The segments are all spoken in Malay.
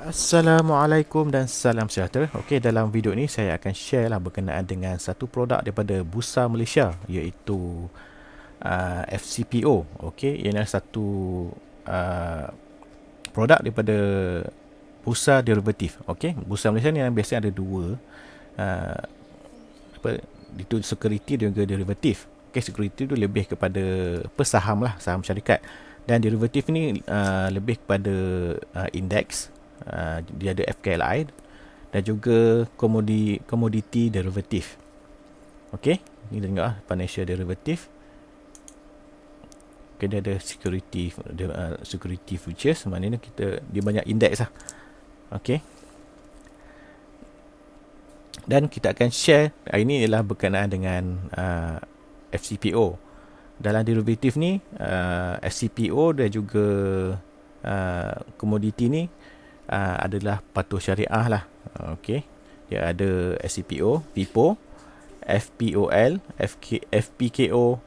Assalamualaikum dan salam sejahtera. Okey, dalam video ni saya akan share lah berkenaan dengan satu produk daripada Bursa Malaysia, iaitu FCPO. Okey, ia adalah satu uh, produk daripada Bursa Derivatif. Okey, Bursa Malaysia ni biasanya ada dua, uh, apa itu, security dan juga derivatif. Okey, security tu lebih kepada saham lah, saham syarikat, dan derivatif ni lebih kepada indeks. Dia ada FKLI dan juga komoditi derivatif. Okey, ni kita tengok financial derivative. Okey, dia ada security futures, maknanya dia banyak indeks lah. Okey, dan kita akan share ini ialah berkenaan dengan FCPO. Dalam derivatif ni, FCPO dan juga komoditi ni adalah patuh syariah lah. Okey, dia ada SCPO, FIPO, FPOL, FPKO,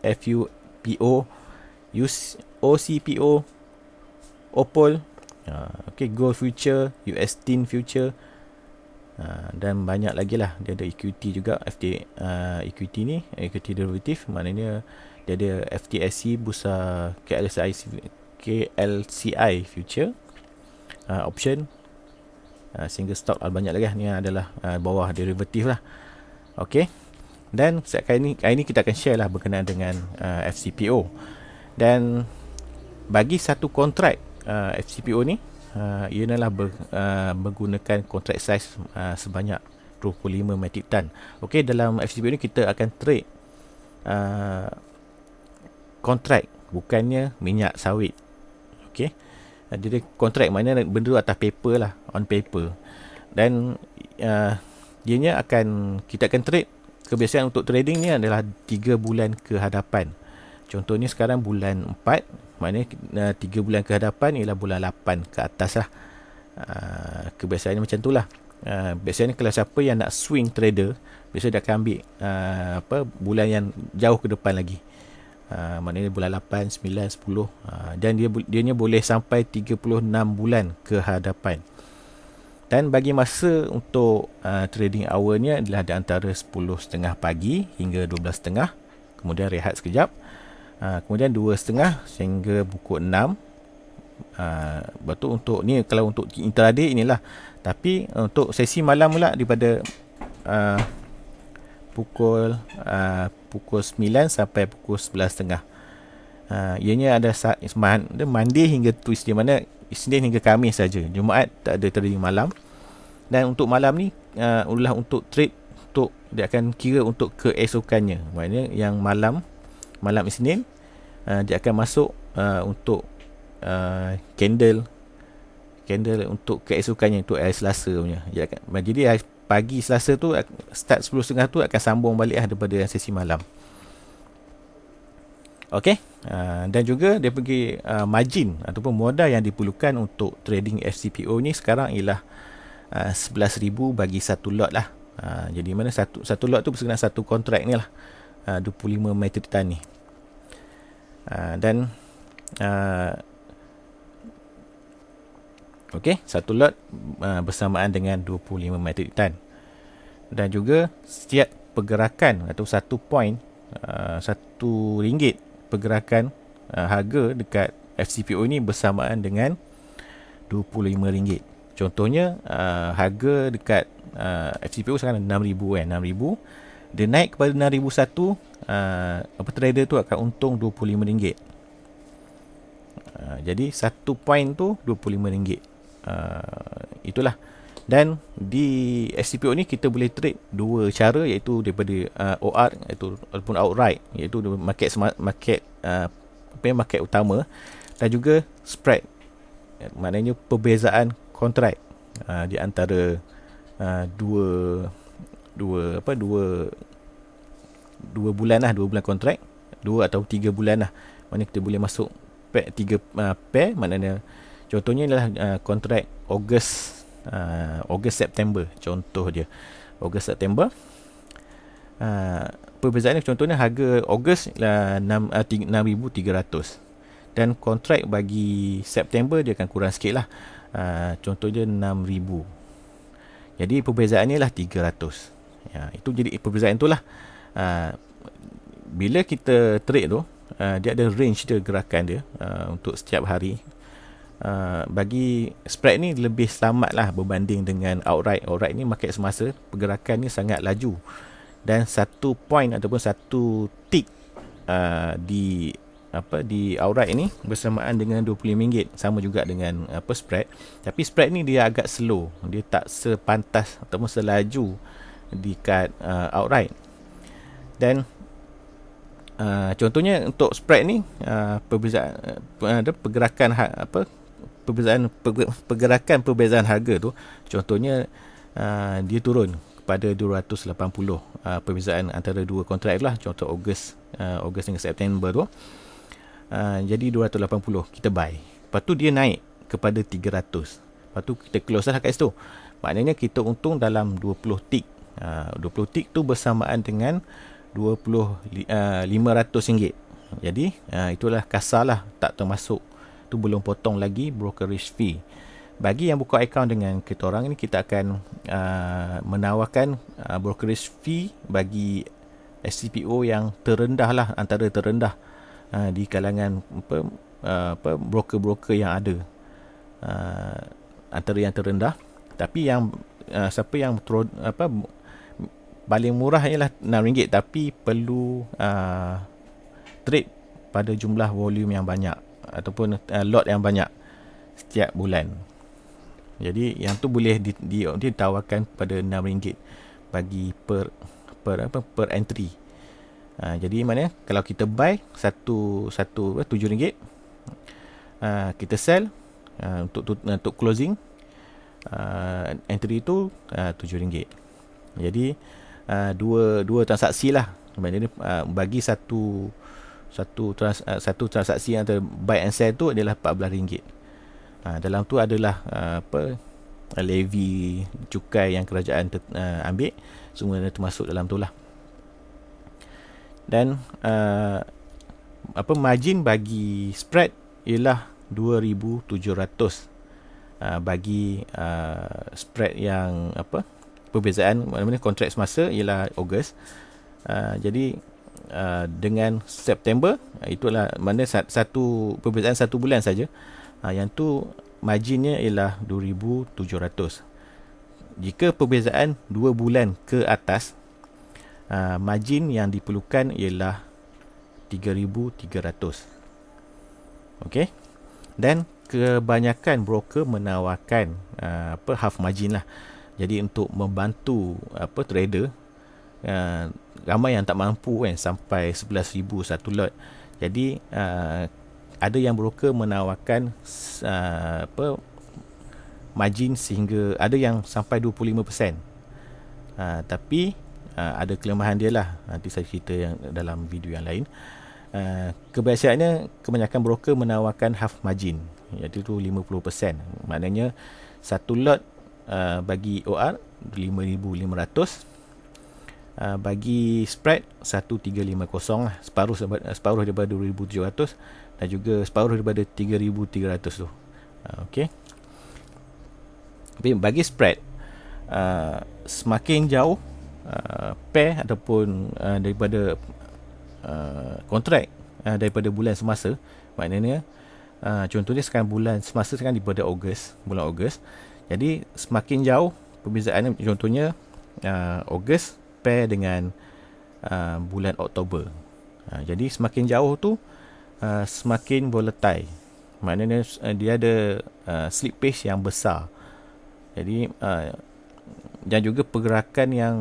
FUPO, OCPO, OPOL, okey, Gold Future, US10 Future, dan banyak lagi lah. Dia ada equity juga, equity ni, equity derivative, maknanya dia ada FTSE, Bursa KLCI Future, option, single stock, banyak lagi. Ni adalah bawah derivatif lah. Okey, dan kali ini kita akan share lah berkenaan dengan FCPO. Dan bagi satu kontrak FCPO ni, ia adalah menggunakan kontrak size sebanyak 25 metric ton. Okey, dalam FCPO ni kita akan trade kontrak, bukannya minyak sawit. Okey, jadi kontrak maknanya benda atas paper lah, on paper. Dan kita akan trade. Kebiasaan untuk trading ni adalah 3 bulan ke hadapan. Contohnya sekarang bulan 4, maknanya 3 bulan ke hadapan ialah bulan 8 ke atas lah. Kebiasaannya macam tu lah. Biasanya kalau siapa yang nak swing trader, biasanya dia akan ambil bulan yang jauh ke depan lagi. Maknanya bulan 8, 9, 10, dan dianya boleh sampai 36 bulan ke hadapan. Dan bagi masa untuk trading hournya adalah di antara 10.30 pagi hingga 12.30, kemudian rehat sekejap, kemudian 2.30 sehingga pukul 6. Betul, untuk ni kalau untuk intraday inilah. Tapi untuk sesi malam pula daripada pukul 9 sampai pukul 11.30. Ianya ada Monday hingga Tuesday, mana Isnin hingga Khamis saja. Jumaat tak ada trading malam. Dan untuk malam ni adalah untuk trade, untuk dia akan kira untuk keesokannya. Maknanya yang malam Isnin, dia akan masuk untuk candle untuk keesokannya, untuk hari Selasa punya. Jadi pagi Selasa tu start 10.30 tu akan sambung balik daripada sesi malam. Okey, dan juga dia bagi margin ataupun modal yang diperlukan untuk trading FCPO ni sekarang ialah 11,000 bagi satu lot lah. Jadi mana satu lot tu berkenaan satu kontrak ni lah, 25 metric ton ni. Dan okey, satu lot bersamaan dengan 25 metric ton. Dan juga setiap pergerakan atau satu point, RM1 pergerakan harga dekat FCPO ni bersamaan dengan RM25. Contohnya harga dekat FCPO sekarang RM6,000 RM6,000. Dia naik kepada RM6,001, trader tu akan untung RM25. Jadi satu point tu RM25. Itulah. Dan di FCPO ni kita boleh trade dua cara, iaitu daripada OR ataupun outright, iaitu market utama, dan juga spread, maknanya perbezaan kontrak di antara dua bulan lah, 2 bulan kontrak, 2 atau 3 bulan lah. Maknanya kita boleh masuk pair, 3 pair, maknanya contohnya adalah kontrak Ogos September, contoh dia Ogos September. Perbezaannya contohnya harga Ogos 6,300, dan kontrak bagi September dia akan kurang sikit lah, Contohnya 6,000. Jadi perbezaannya lah 300. Itu jadi perbezaan itulah. Bila kita trade tu, dia ada range dia, gerakan dia untuk setiap hari. Bagi spread ni lebih selamat lah berbanding dengan outright. Outright ni market semasa, pergerakan ni sangat laju, dan satu point ataupun satu tick di outright ni bersamaan dengan RM25, sama juga dengan spread. Tapi spread ni dia agak slow, dia tak sepantas ataupun selaju dekat outright. Dan contohnya untuk spread ni, perbezaan pergerakan perbezaan harga tu, contohnya dia turun kepada 280, perbezaan antara dua kontrak tu lah, contoh Ogos dengan September tu. Jadi 280 kita buy, lepas tu dia naik kepada 300, lepas tu kita close lah kat situ. Maknanya kita untung dalam 20 tick. 20 tick tu bersamaan dengan RM500. Jadi itulah kasar lah, tak termasuk tu, belum potong lagi brokerage fee. Bagi yang buka account dengan kita orang ni, kita akan menawarkan brokerage fee bagi SCPO yang terendah lah, antara terendah di kalangan broker-broker yang ada, antara yang terendah. Tapi yang siapa yang paling murah ialah RM6, tapi perlu trade pada jumlah volume yang banyak ataupun lot yang banyak setiap bulan. Jadi yang tu boleh ditawarkan pada RM6 bagi per entry. Jadi mana kalau kita buy satu RM7, kita sell untuk closing, entry itu RM7. Jadi dua transaksi lah. Maknanya bagi satu transaksi antara buy and sell tu adalah RM14. Dalam tu adalah levy, cukai yang kerajaan ambil, semua termasuk dalam tu lah. Dan margin bagi spread ialah 2,700 bagi spread yang perbezaan mana kontrak semasa ialah Ogos. Jadi dengan September, itulah mana satu perbezaan satu bulan saja. Yang tu marginnya ialah 2,700. Jika perbezaan 2 bulan ke atas, margin yang diperlukan ialah 3,300. Okey. Dan kebanyakan broker menawarkan half margin lah. Jadi untuk membantu trader, ramai yang tak mampu kan, sampai 11,000 satu lot. Jadi ada yang broker menawarkan margin sehingga ada yang sampai 25%. Tapi ada kelemahan dia lah, nanti saya cerita yang dalam video yang lain. Kebiasaannya kebanyakan broker menawarkan half margin, iaitu 50%. Maknanya satu lot bagi OR 5,500, bagi spread 1,350 lah, separuh daripada 2,700 dan juga separuh daripada 3,300 tu. Okey. Tapi bagi spread, semakin jauh pair ataupun daripada kontrak daripada bulan semasa, maknanya contohnya sekarang bulan semasa sekarang daripada bulan Ogos. Jadi semakin jauh perbezaannya, contohnya Ogos pair dengan bulan Oktober. Jadi semakin jauh tu semakin volatile, maknanya dia ada slip pace yang besar. Jadi dan juga pergerakan yang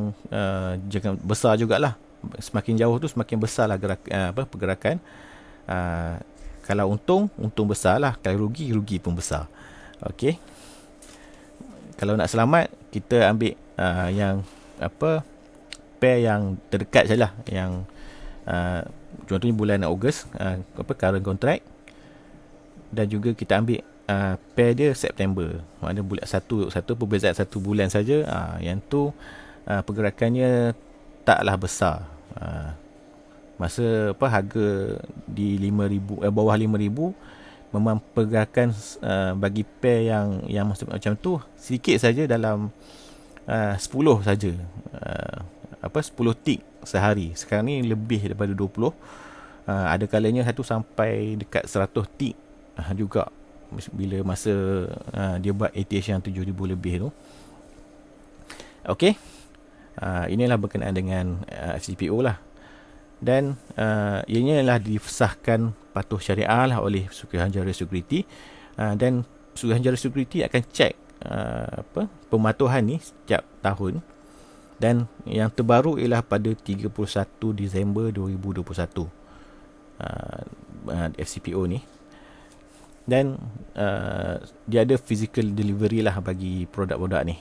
jangan besar jugalah. Semakin jauh tu semakin besar lah pergerakan. Kalau untung besar lah, kalau rugi pun besar. Okey. Kalau nak selamat, kita ambil yang pair yang terdekat sajalah, yang contohnya bulan Ogos, current contract, dan juga kita ambil pair dia September, maknanya bulan satu perbezaan satu bulan saja. Yang tu pergerakannya taklah besar. Masa harga di 5,000, bawah 5,000, mempergerakan bagi pair yang macam tu sedikit saja dalam 10 saja. 10 tick sehari. Sekarang ni lebih daripada 20. Ada kalanya satu sampai dekat 100 tick juga bila masa dia buat ATH yang 7,000 lebih tu. Okey. Inilah berkenaan dengan FCPO lah. Dan ianya adalah disahkan patuh syariah lah oleh Suruhanjaya Security, dan Suruhanjaya Security akan cek pematuhan ni setiap tahun, dan yang terbaru ialah pada 31 Disember 2021 FCPO ni. Dan dia ada physical delivery lah bagi produk-produk ni.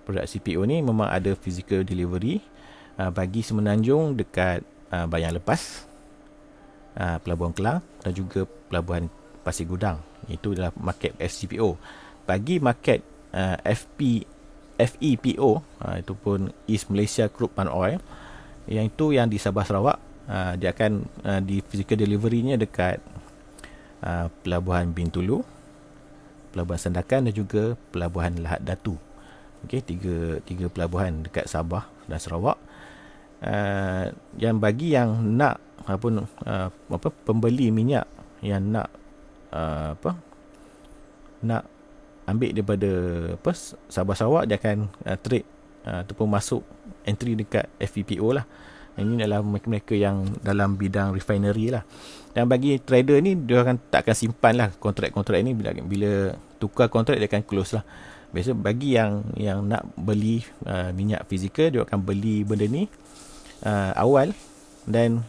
Produk CPO ni memang ada physical delivery bagi Semenanjung dekat Bayang Lepas, Pelabuhan Kelang dan juga Pelabuhan Pasir Gudang. Itu adalah market FCPO. Bagi market FEPO, itu pun East Malaysia Crude Palm Oil, yang itu yang di Sabah Sarawak, dia akan di physical delivery-nya dekat Pelabuhan Bintulu, Pelabuhan Sandakan dan juga Pelabuhan Lahad Datu. Okey, tiga pelabuhan dekat Sabah dan Sarawak. Yang bagi yang nak pembeli minyak yang nak nak ambil daripada Sabah Sarawak, dia akan trade ataupun masuk entry dekat FPPO lah. Ini adalah mereka yang dalam bidang refinery lah. Dan bagi trader ni, dia tak akan simpan lah kontrak-kontrak ni. Bila tukar kontrak, dia akan close lah. Biasa bagi yang nak beli minyak fizikal, dia akan beli benda ni awal, dan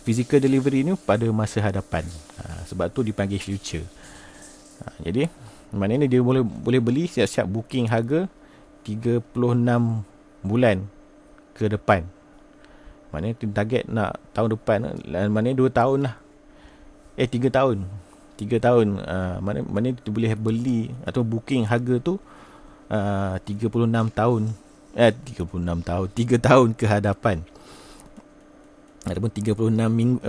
physical delivery ni pada masa hadapan. Sebab tu dipanggil future. Jadi maknanya dia boleh beli siap-siap booking harga 36 bulan ke depan. Maknanya target nak tahun depan, maknanya 2 tahun lah. 3 tahun. 3 tahun. Maknanya tu boleh beli atau booking harga tu 36 tahun. 36 tahun. 3 tahun ke hadapan. Ataupun 36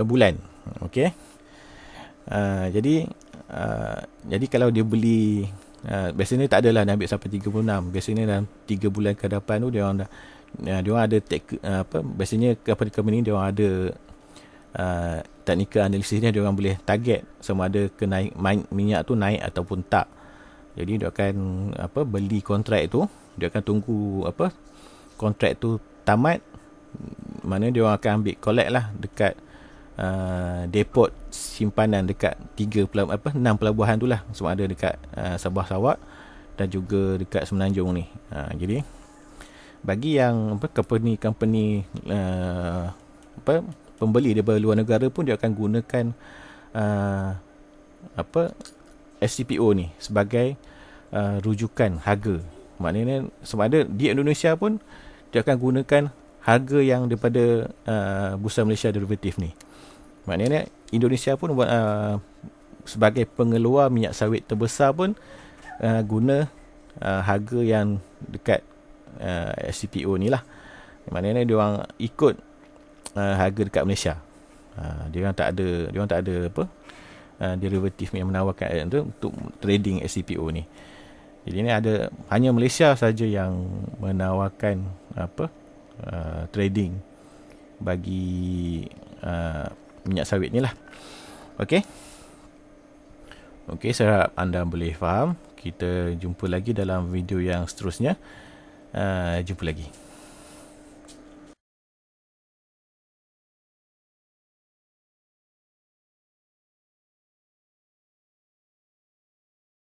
bulan. Okey. Jadi kalau dia beli, biasanya tak adalah dia ambil sampai 36. Biasanya dalam 3 bulan ke hadapan tu dia orang ada biasanya company ni dia orang ada technical analysis ni, dia orang boleh target sama ada minyak tu naik ataupun tak. Jadi dia akan beli kontrak tu, dia akan tunggu kontrak tu tamat, mana dia orang akan ambil collect lah dekat depot simpanan dekat 6 pelabuhan tu lah, sama ada dekat Sabah Sarawak dan juga dekat Semenanjung ni. Jadi bagi yang company pembeli daripada luar negara pun, dia akan gunakan FCPO ni sebagai rujukan harga. Maknanya sama ada di Indonesia pun dia akan gunakan harga yang daripada Bursa Malaysia Derivative ni. Maknanya Indonesia pun sebagai pengeluar minyak sawit terbesar pun guna harga yang dekat SCPO ni lah. Maknanya dia orang ikut harga dekat Malaysia. Dia orang tak ada derivatif yang menawarkan untuk trading SCPO ni. Jadi ni hanya Malaysia saja yang menawarkan trading bagi minyak sawit ni lah. Okey, saya harap anda boleh faham. Kita jumpa lagi dalam video yang seterusnya. Jumpa lagi.